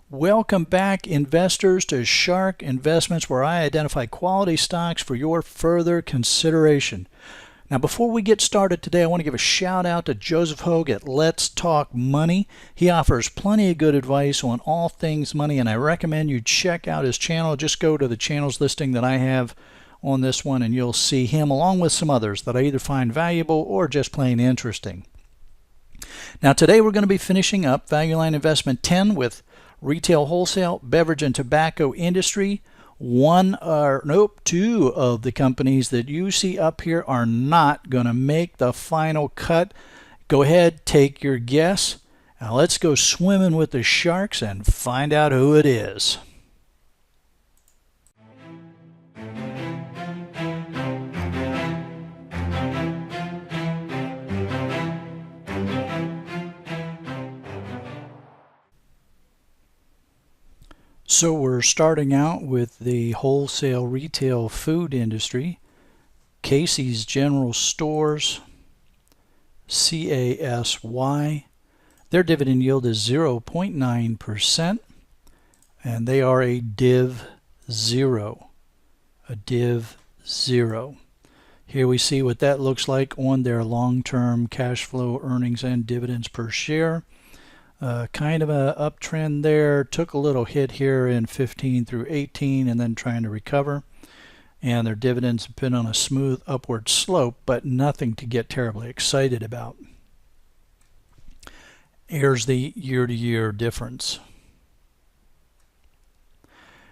Welcome back, investors, to Shark Investments, where I identify quality stocks for your further consideration. Now, before we get started today, I want to give a shout out to Joseph Hogue at Let's Talk Money. He offers plenty of good advice on all things money, and I recommend you check out his channel. Just go to the channels listing that I have on this one, and you'll see him along with some others that I either find valuable or just plain interesting. Now, today we're going to be finishing up Value Line Investment 10 with retail, wholesale, beverage, and tobacco industry. Two of the companies that you see up here are not going to make the final cut. Go ahead, take your guess. Now let's go swimming with the sharks and find out who it is. So we're starting out with the wholesale retail food industry. Casey's General Stores, CASY. Their dividend yield is 0.9%, and they are a Div 0. A Div 0. Here we see what that looks like on their long-term cash flow, earnings, and dividends per share. Kind of an uptrend there. Took a little hit here in 15 through 18 and then trying to recover. And their dividends have been on a smooth upward slope, but nothing to get terribly excited about. Here's the year-to-year difference.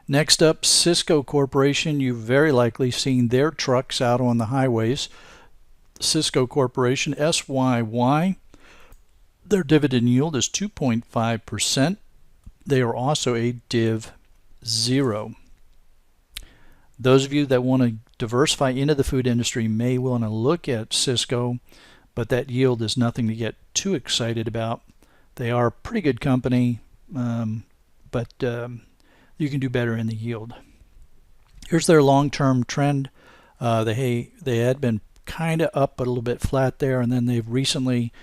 Next up, Cisco Corporation. You've very likely seen their trucks out on the highways. Cisco Corporation, SYY. Their dividend yield is 2.5%. They are also a Div 0. Those of you that want to diversify into the food industry may want to look at Cisco, but that yield is nothing to get too excited about. They are a pretty good company, but you can do better in the yield. Here's their long-term trend. They had been kind of up but a little bit flat there, and then they've recently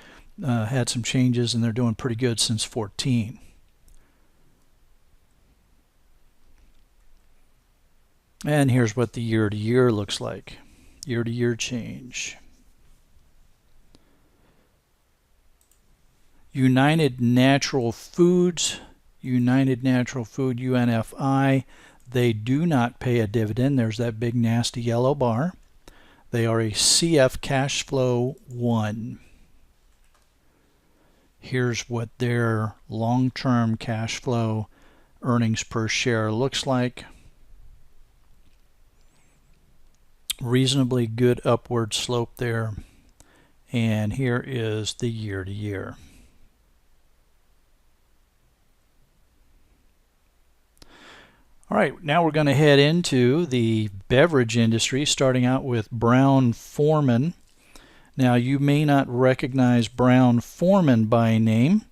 had some changes, and they're doing pretty good since 14. And here's what the year-to-year looks like. Year-to-year change. United Natural Foods, UNFI, they do not pay a dividend. There's that big nasty yellow bar. They are a CF cash flow 1. Here's what their long-term cash flow earnings per share looks like. Reasonably good upward slope there. And here is the year-to-year. All right, now we're going to head into the beverage industry, starting out with Brown-Forman. Now, you may not recognize Brown-Forman by name,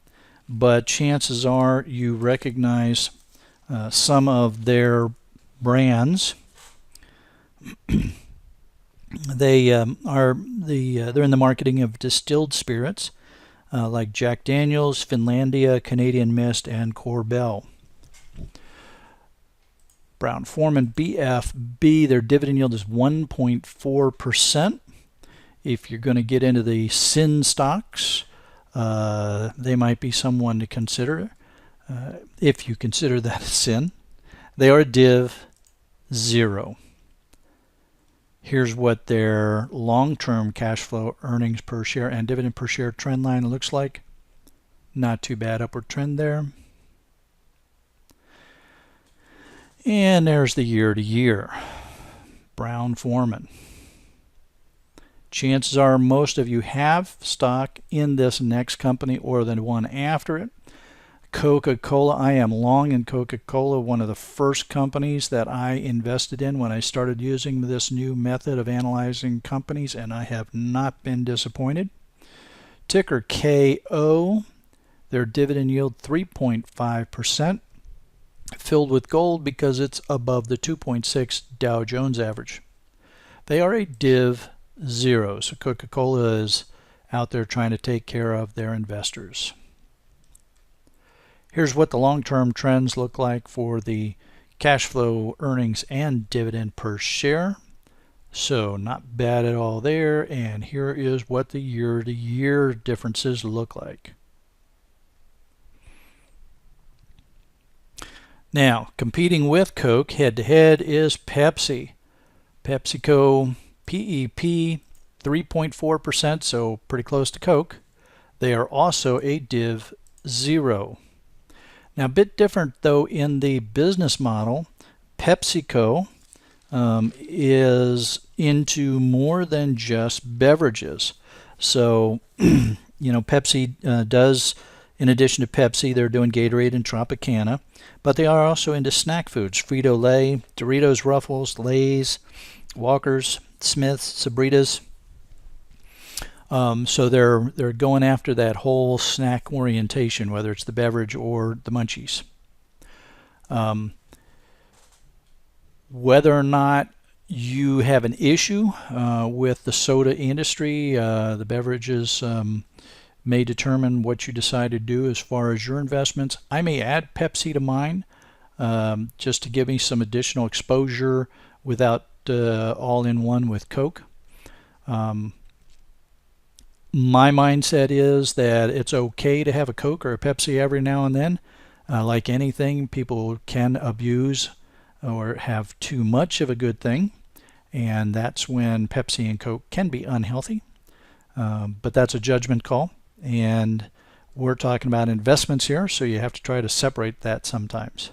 but chances are you recognize some of their brands. They're in the marketing of distilled spirits like Jack Daniel's, Finlandia, Canadian Mist, and Korbel. Brown-Forman BFB, their dividend yield is 1.4%. If you're going to get into the sin stocks, they might be someone to consider, if you consider that a sin. They are Div 0. Here's what their long-term cash flow, earnings per share, and dividend per share trend line looks like. Not too bad upward trend there. And there's the year-to-year. Brown-Forman. Chances are most of you have stock in this next company or the one after it. Coca-Cola, I am long in Coca-Cola, one of the first companies that I invested in when I started using this new method of analyzing companies, and I have not been disappointed. Ticker KO, their dividend yield 3.5%, filled with gold because it's above the 2.6 Dow Jones average. They are a Div 0, so Coca-Cola is out there trying to take care of their investors. Here's what the long-term trends look like for the cash flow, earnings, and dividend per share. So not bad at all there. And here is what the year-to-year differences look like. Now, competing with Coke head-to-head is Pepsi. PepsiCo PEP 3.4%, so pretty close to Coke. They are also a Div 0. Now, a bit different though in the business model. PepsiCo is into more than just beverages. So, Pepsi does, in addition to Pepsi, they're doing Gatorade and Tropicana, but they are also into snack foods: Frito-Lay, Doritos, Ruffles, Lay's, Walkers, Smith's, Sabritas. So they're going after that whole snack orientation, whether it's the beverage or the munchies. Whether or not you have an issue with the soda industry, the beverages may determine what you decide to do as far as your investments. I may add Pepsi to mine just to give me some additional exposure without all in one with Coke. My mindset is that it's okay to have a Coke or a Pepsi every now and then. Like anything, people can abuse or have too much of a good thing, and that's when Pepsi and Coke can be unhealthy. But that's a judgment call, and we're talking about investments here, so you have to try to separate that sometimes.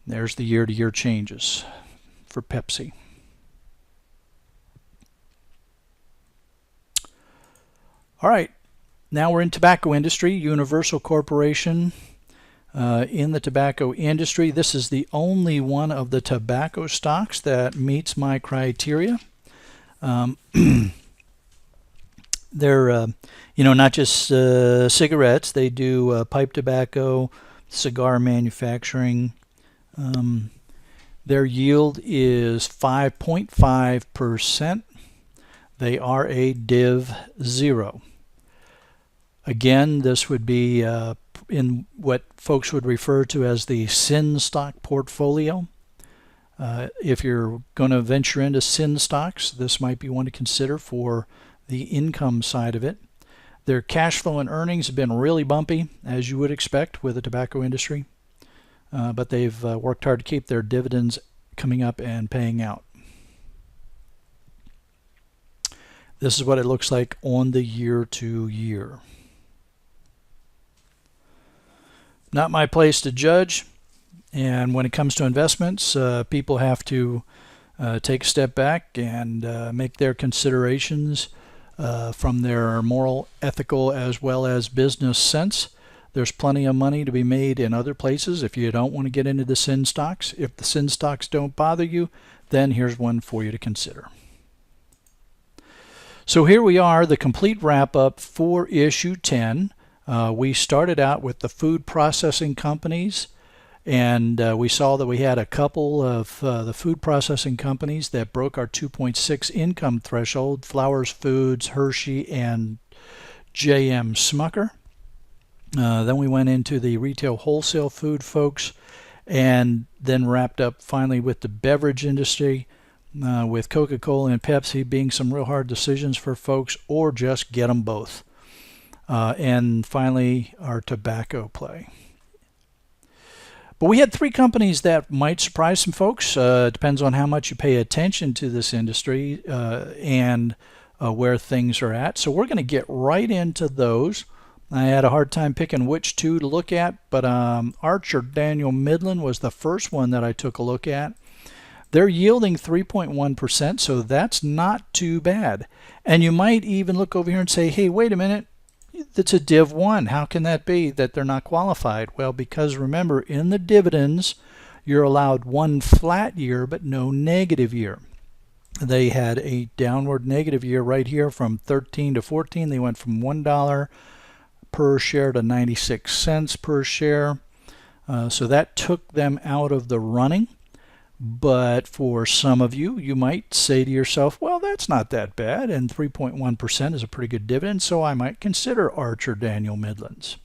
There's the year-to-year changes for Pepsi. All right, now we're in tobacco industry. Universal Corporation in the tobacco industry. This is the only one of the tobacco stocks that meets my criteria. They're, not just cigarettes. They do pipe tobacco, cigar manufacturing. Their yield is 5.5%. They are a Div 0. Again, this would be in what folks would refer to as the sin stock portfolio. If you're going to venture into sin stocks, this might be one to consider for the income side of it. Their cash flow and earnings have been really bumpy, as you would expect with the tobacco industry, but they've worked hard to keep their dividends coming up and paying out. This is what it looks like on the year-to-year. Not my place to judge, and when it comes to investments, people have to take a step back and make their considerations from their moral, ethical, as well as business sense. There's plenty of money to be made in other places if you don't want to get into the sin stocks. If the sin stocks don't bother you, then here's one for you to consider. So here we are, the complete wrap-up for issue 10. We started out with the food processing companies, and we saw that we had a couple of the food processing companies that broke our 2.6 income threshold: Flowers Foods, Hershey, and J.M. Smucker. Then we went into the retail wholesale food folks, and then wrapped up finally with the beverage industry, with Coca-Cola and Pepsi being some real hard decisions for folks, or just get them both. And finally, our tobacco play. But we had three companies that might surprise some folks. Depends on how much you pay attention to this industry and where things are at. So we're going to get right into those. I had a hard time picking which two to look at, but Archer Daniel Midland was the first one that I took a look at. They're yielding 3.1%, so that's not too bad. And you might even look over here and say, hey, wait a minute. It's a Div 1. How can that be that they're not qualified? Well, because remember, in the dividends, you're allowed one flat year but no negative year. They had a downward negative year right here from 13 to 14. They went from $1 per share to 96 cents per share. So that took them out of the running. But for some of you, you might say to yourself, well, that's not that bad, and 3.1% is a pretty good dividend, so I might consider Archer Daniel Midlands.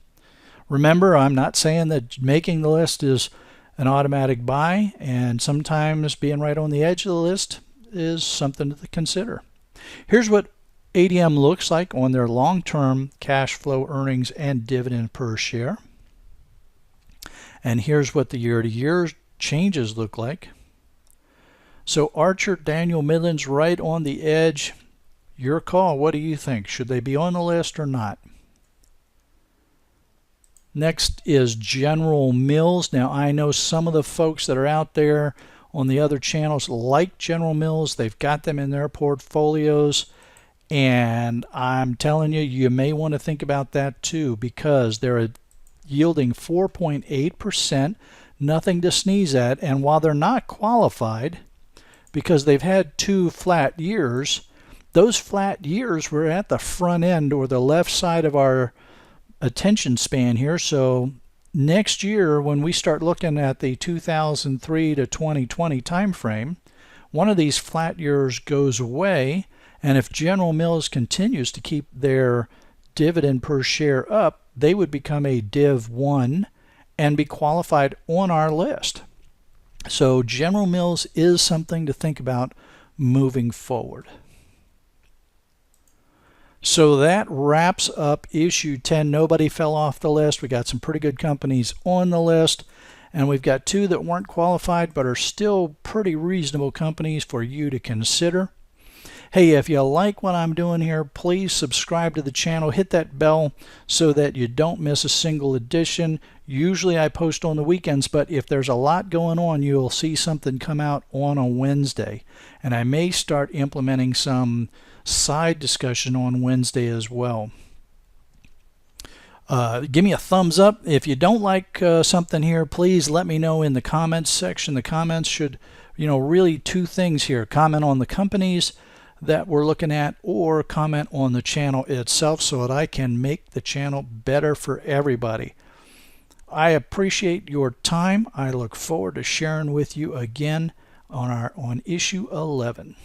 Remember, I'm not saying that making the list is an automatic buy, and sometimes being right on the edge of the list is something to consider. Here's what ADM looks like on their long-term cash flow earnings and dividend per share. And here's what the year-to-year changes look like. So Archer, Daniel Midland's right on the edge. Your call. What do you think? Should they be on the list or not? Next is General Mills. Now, I know some of the folks that are out there on the other channels like General Mills. They've got them in their portfolios. And I'm telling you, you may want to think about that too, because they're yielding 4.8%, nothing to sneeze at. And while they're not qualified, because they've had 2 flat years, those flat years were at the front end or the left side of our attention span here. So next year, when we start looking at the 2003 to 2020 time frame, one of these flat years goes away. And if General Mills continues to keep their dividend per share up, they would become a Div 1 and be qualified on our list. So General Mills is something to think about moving forward. So that wraps up issue 10. Nobody fell off the list. We got some pretty good companies on the list, and we've got 2 that weren't qualified but are still pretty reasonable companies for you to consider. Hey, if you like what I'm doing here, please subscribe to the channel. Hit that bell so that you don't miss a single edition. Usually I post on the weekends, but if there's a lot going on, you'll see something come out on a Wednesday. And I may start implementing some side discussion on Wednesday as well. Give me a thumbs up. If you don't like something here, please let me know in the comments section. The comments should, really 2 things here. Comment on the companies that we're looking at, or comment on the channel itself so that I can make the channel better for everybody. I appreciate your time. I look forward to sharing with you again on issue 11.